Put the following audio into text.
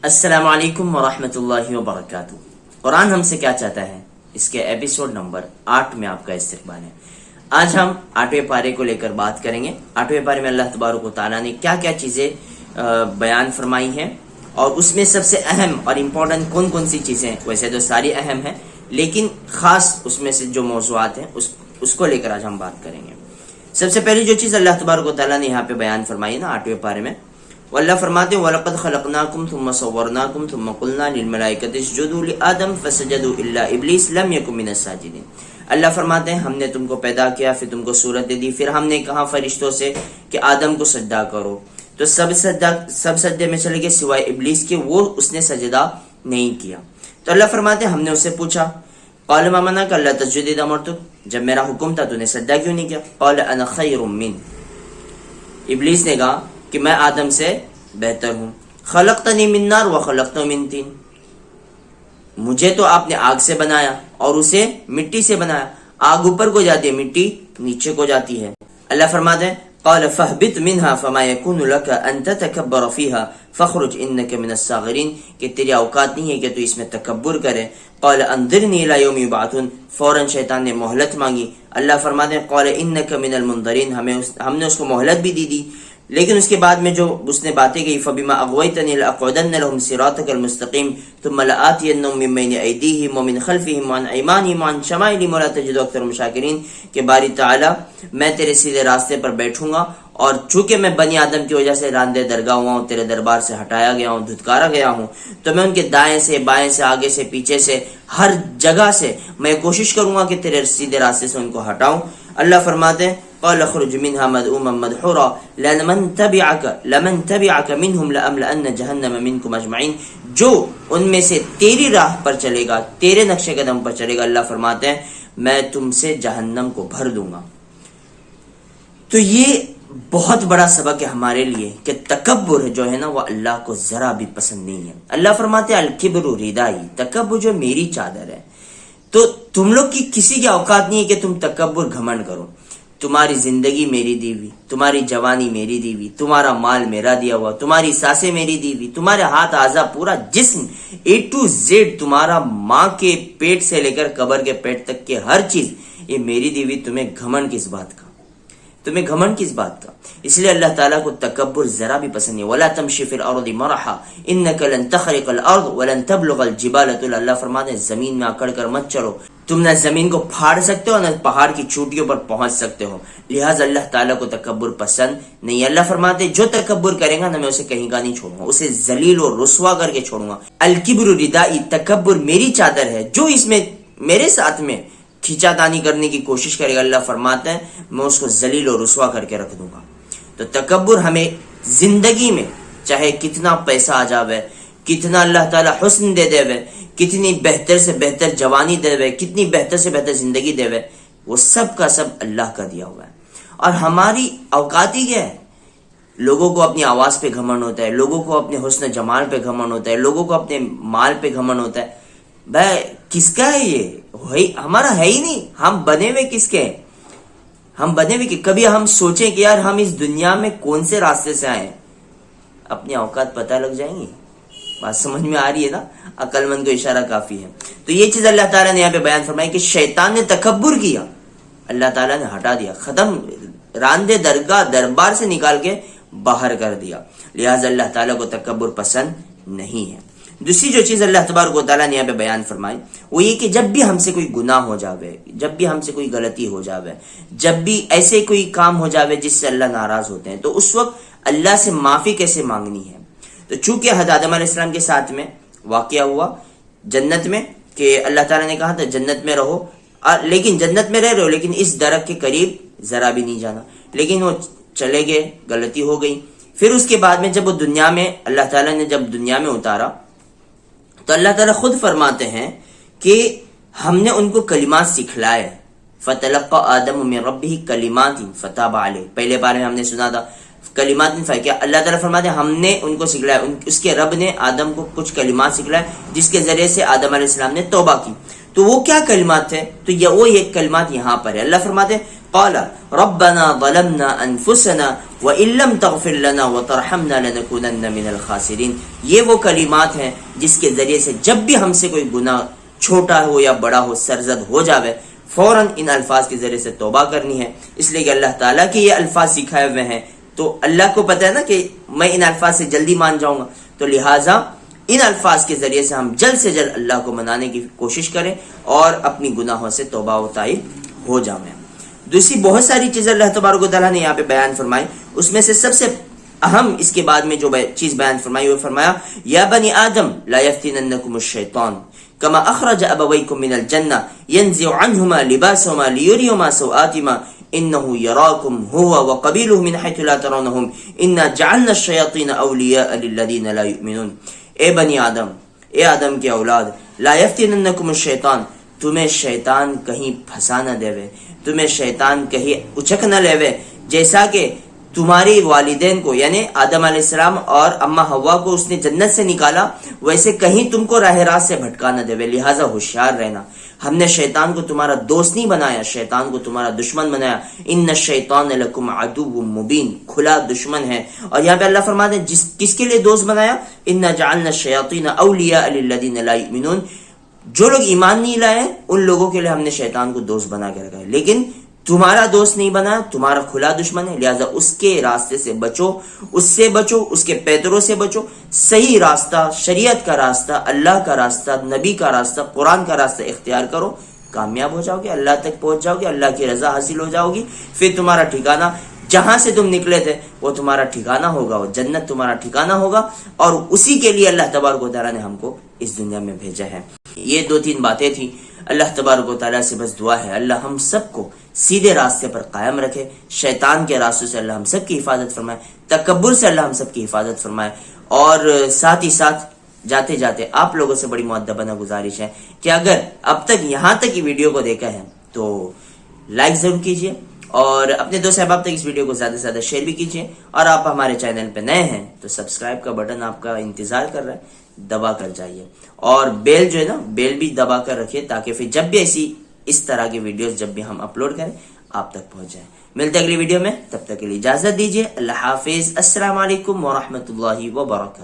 السلام علیکم ورحمۃ اللہ وبرکاتہ۔ قرآن ہم سے کیا چاہتا ہے، اس کے ایپیسوڈ نمبر 8 میں آپ کا استقبال ہے۔ آج ہم 8ویں پارے کو لے کر بات کریں گے۔ 8ویں پارے میں اللہ تبارک و تعالیٰ نے کیا کیا چیزیں بیان فرمائی ہیں، اور اس میں سب سے اہم اور امپورٹنٹ کون کون سی چیزیں ہیں۔ ویسے تو ساری اہم ہیں، لیکن خاص اس میں سے جو موضوعات ہیں اس کو لے کر آج ہم بات کریں گے۔ سب سے پہلی جو چیز اللہ تبارک و تعالیٰ نے یہاں پہ بیان فرمائی ہے نا 8ویں پارے میں، وہ اللہ فرماتے ہیں وَلَقَدْ خَلَقْنَاكُمْ ثُمَّ صَوَّرْنَاكُمْ ثُمَّ قُلْنَا لِلْمَلَائِكَةِ اسْجُدُوا لِآدَمَ فَسَجَدُوا إِلَّا إِبْلِيسَ لَمْ يَكُنْ مِنَ السَّاجِدِينَ۔ اللہ فرماتے ہیں ہم نے تم کو پیدا کیا، پھر تم کو صورت دے دی، پھر ہم نے کہا فرشتوں سے کہ آدم کو سجدہ کرو، تو سب سجدے میں چلے گئے سوائے ابلیس کے، وہ اس نے سجدہ نہیں کیا۔ تو اللہ فرماتے ہیں ہم نے اس سے پوچھا قال ما منعك الا تسجد اذا امرتك، جب میرا حکم تھا تو نے سجدہ کیوں نہیں کیا؟ قال انا خیر من، ابلیس نے کہا کہ میں آدم سے بہتر ہوں، خلقتنی من نار وخلقته من طین، مجھے تو آپ نے آگ سے بنایا اور اسے مٹی سے بنایا، آگ اوپر کو جاتی ہے، مٹی نیچے کو جاتی ہے۔ اللہ فرماتے ہیں قال فاهبط منها فما يكون لك ان تتكبر فيها فاخرج انك من الصاغرين، کہ تیری اوقات نہیں ہے کہ تو اس میں تکبر کرے۔ قال انظرني الى يوم يبعثون، فوراً شیطان نے مہلت مانگی۔ اللہ فرماتے ہیں قال انك من المنظرين، ہم نے اس کو مہلت بھی دی، لیکن اس کے بعد میں جو اس نے باتیں کہی فبما اغويتني لاقعدن لهم صراطك المستقيم ثم لآتينهم من بين ايديهم ومن خلفهم وعن ايمانهم وعن شمائلهم ولا تجد اكثرهم شاكرين، کہ باری تعالی میں تیرے سیدھے راستے پر بیٹھوں گا، اور چونکہ میں بنی آدم کی وجہ سے راندے درگاہ ہوا ہوں، تیرے دربار سے ہٹایا گیا ہوں، دھتکارا گیا ہوں، تو میں ان کے دائیں سے بائیں سے آگے سے پیچھے سے ہر جگہ سے میں کوشش کروں گا کہ تیرے سیدھے راستے سے ان کو ہٹاؤں۔ اللہ فرماتے ہیں قال اخرج منها مذءوما مدحورا لمن تبعك منهم لأملأن جهنم منكم اجمعين، جو ان میں سے تیری راہ پر چلے گا، تیرے نقش قدم پر چلے گا، اللہ فرماتے ہیں میں تم سے جہنم کو بھر دوں گا۔ تو یہ بہت بڑا سبق ہے ہمارے لیے کہ تکبر جو ہے نا وہ اللہ کو ذرا بھی پسند نہیں ہے۔ اللہ فرماتے ہیں الکبر ردائی، تکبر جو میری چادر ہے۔ تو تم لوگ کی کسی کی اوقات نہیں ہے کہ تم تکبر گھمنڈ کرو۔ تمہاری زندگی میری دی ہوئی، تمہاری جوانی میری دی ہوئی، تمہارا مال میرا دیا ہوا، تمہاری سانسیں میری دی ہوئی، تمہارے ہاتھ اعضاء پورا جسم A to Z، تمہارا ماں کے پیٹ سے لے کر قبر کے پیٹ تک کے ہر چیز یہ میری دی ہوئی، تمہیں گھمنڈ کس بات کا؟ تمہیں گھمنڈ کس بات کا؟ اس لیے اللہ تعالیٰ کو تکبر ذرا بھی پسند نہیں۔ وَلَا تَمْشِ فِي الْأَرْضِ مَرَحًا إِنَّكَ لَن تَخْرِقَ الْأَرْضَ وَلَن تَبْلُغَ الْجِبَالَ طُولًا، اللہ فرماتے ہیں زمین میں اکڑ کر مت چلو، تم نہ زمین کو پھاڑ سکتے ہو نہ پہاڑ کی چوٹیوں پر پہنچ سکتے ہو، لہٰذا اللہ تعالیٰ کو تکبر پسند نہیں ہے۔ اللہ فرماتے ہیں جو تکبر کرے گا نہ میں اسے کہیں کا نہیں چھوڑوں گا، اسے ذلیل اور رسوا کر کے چھوڑوں گا۔ الکبر ردائی، تکبر میری چادر ہے، جو اس میں میرے ساتھ میں کھینچا تانی کرنے کی کوشش کرے گا، اللہ فرماتا ہے میں اس کو ذلیل اور رسوا کر کے رکھ دوں گا۔ تو تکبر ہمیں زندگی میں چاہے کتنا پیسہ آ جاوے، کتنا اللہ تعالیٰ حسن دے دے وے، کتنی بہتر سے بہتر جوانی دے وے، کتنی بہتر سے بہتر زندگی دے وے، وہ سب کا سب اللہ کا دیا ہوا ہے۔ اور ہماری اوقات ہی کیا ہے؟ لوگوں کو اپنی آواز پہ گھمنڈ ہوتا ہے، لوگوں کو اپنے حسن جمال پہ گھمنڈ ہوتا ہے، لوگوں کو اپنے مال پہ گھمنڈ ہوتا ہے۔ بھائی کس کا ہے یہ؟ ہمارا ہے ہی نہیں، ہم بنے ہوئے کس کے ہیں؟ ہم بنے ہوئے کہ کبھی ہم سوچیں کہ یار ہم اس دنیا میں کون سے راستے سے آئے ہیں؟ اپنی اوقات پتہ لگ جائیں گی۔ بات سمجھ میں آ رہی ہے نا؟ عقل مند کو اشارہ کافی ہے۔ تو یہ چیز اللہ تعالیٰ نے یہاں پہ بیان فرمائی کہ شیطان نے تکبر کیا، اللہ تعالیٰ نے ہٹا دیا، ختم، راندے درگاہ دربار سے نکال کے باہر کر دیا، لہٰذا اللہ تعالیٰ کو تکبر پسند نہیں ہے۔ دوسری جو چیز اللہ تبارک و تعالیٰ نے یہاں پہ بیان فرمائی وہ یہ کہ جب بھی ہم سے کوئی گناہ ہو جاوے، جب بھی ہم سے کوئی غلطی ہو جاوے، جب بھی ایسے کوئی کام ہو جاوے جس سے اللہ ناراض ہوتے ہیں، تو اس وقت اللہ سے معافی کیسے مانگنی ہے؟ تو چونکہ حضرت آدم علیہ السلام کے ساتھ میں واقعہ ہوا جنت میں کہ اللہ تعالیٰ نے کہا تھا جنت میں رہو، لیکن جنت میں رہ رہے ہو لیکن اس درخت کے قریب ذرا بھی نہیں جانا، لیکن وہ چلے گئے، غلطی ہو گئی۔ پھر اس کے بعد میں جب وہ دنیا میں اللہ تعالیٰ نے جب دنیا میں اتارا تو اللہ تعالیٰ خود فرماتے ہیں کہ ہم نے ان کو کلمات سکھلائے، فَتَلَقَّى آدَمُ مِن رَبِّهِ كَلِمَاتٍ فَتَابَ عَلَيْهِ، پہلے بارے میں ہم نے سنا تھا کلمات کیا اللہ تعالیٰ فرماتے ہیں ہم نے ان کو سکھلایا، اس کے رب نے آدم کو کچھ کلمات سکھلائے جس کے ذریعے سے آدم علیہ السلام نے توبہ کی۔ تو وہ کیا کلمات تھے؟ تو وہ یہ کلمات یہاں پر ہے۔ اللہ فرماتے ہیں قال ربنا ظلمنا انفسنا وان لم تغفر لنا وترحمنا لنكونن من الخاسرین. یہ وہ کلمات ہیں جس کے ذریعے سے جب بھی ہم سے کوئی گناہ چھوٹا ہو یا بڑا ہو سرزد ہو جاوے فوراً ان الفاظ کے ذریعے سے توبہ کرنی ہے. اس لیے کہ اللہ تعالیٰ کے یہ الفاظ سکھائے ہوئے ہیں تو اللہ کو پتہ ہے نا کہ میں ان الفاظ سے جلدی مان جاؤں گا, تو لہٰذا ان الفاظ کے ذریعے سے ہم جلد سے جلد اللہ کو منانے کی کوشش کریں اور اپنی گناہوں سے توبہ و تائب ہو جائیں. دوسری بہت ساری چیزیں اللہ تبارک و تعالیٰ نے یہاں پہ بیان فرمائی, اس میں سے سب سے اہم اس کے بعد میں جو چیز بیان فرمائی وہ فرمایا یا بنی آدم لا یفتننکم الشیطان کما اخرج ابویکم من الجنہ ینزع عنہما لباسہما لیریہما سوآتہما انہ یراکم ہوا وقبیلہ من حیث لا ترونہم انا جعلنا الشیاطین اولیاء للذین لا یؤمنون. اے بنی آدم, اے آدم کے اولاد, لا یفتننکم الشیطان, تمہیں شیطان کہیں پھنسا نہ دے وے, تمہیں شیطان کہیں اچک نہ لے وے, جیسا کہ تمہاری والدین کو یعنی آدم علیہ السلام اور اما حوا کو اس نے جنت سے نکالا ویسے کہیں تم کو راہ راست سے بھٹکا نہ دے وے. لہٰذا ہوشیار رہنا. ہم نے شیطان کو تمہارا دوست نہیں بنایا, شیطان کو تمہارا دشمن بنایا. ان الشیطان لکم عدو مبین, کھلا دشمن ہے. اور یہاں پہ اللہ فرماتے ہیں کس کے لیے دوست بنایا, انا جعلنا الشیاطین اولیاء للذین لا یؤمنون, جو لوگ ایمان نہیں لائے ان لوگوں کے لیے ہم نے شیطان کو دوست بنا کے رکھا ہے, لیکن تمہارا دوست نہیں بنا, تمہارا کھلا دشمن ہے. لہٰذا اس کے راستے سے بچو, اس سے بچو, اس کے پیدروں سے بچو. صحیح راستہ, شریعت کا راستہ, اللہ کا راستہ, نبی کا راستہ, قرآن کا راستہ اختیار کرو, کامیاب ہو جاؤ گے, اللہ تک پہنچ جاؤ گے, اللہ کی رضا حاصل ہو جاؤ گی. پھر تمہارا ٹھکانہ جہاں سے تم نکلے تھے وہ تمہارا ٹھکانہ ہوگا, وہ جنت تمہارا ٹھکانہ ہوگا. اور اسی کے لیے اللہ تبارک و تعالیٰ نے ہم کو اس دنیا میں بھیجا ہے. یہ 2-3 باتیں تھیں. اللہ تبارک و تعالیٰ سے بس دعا ہے اللہ ہم سب کو سیدھے راستے پر قائم رکھے, شیطان کے راستوں سے اللہ ہم سب کی حفاظت فرمائے, تکبر سے اللہ ہم سب کی حفاظت فرمائے. اور ساتھ ہی ساتھ جاتے جاتے آپ لوگوں سے بڑی مؤدبانہ گزارش ہے کہ اگر اب تک یہاں تک یہ ویڈیو کو دیکھا ہے تو لائک ضرور کیجئے اور اپنے دوست احباب تک اس ویڈیو کو زیادہ سے زیادہ شیئر بھی کیجئے. اور آپ ہمارے چینل پہ نئے ہیں تو سبسکرائب کا بٹن آپ کا انتظار کر رہا ہے, دبا کر جائیے. اور بیل جو ہے نا, بیل بھی دبا کر رکھیے تاکہ پھر جب بھی ایسی اس طرح کی ویڈیوز جب بھی ہم اپلوڈ کریں آپ تک پہنچ جائیں. ملتے ہیں اگلی ویڈیو میں, تب تک کے لیے اجازت دیجیے. اللہ حافظ. السلام علیکم ورحمۃ اللہ وبرکاتہ.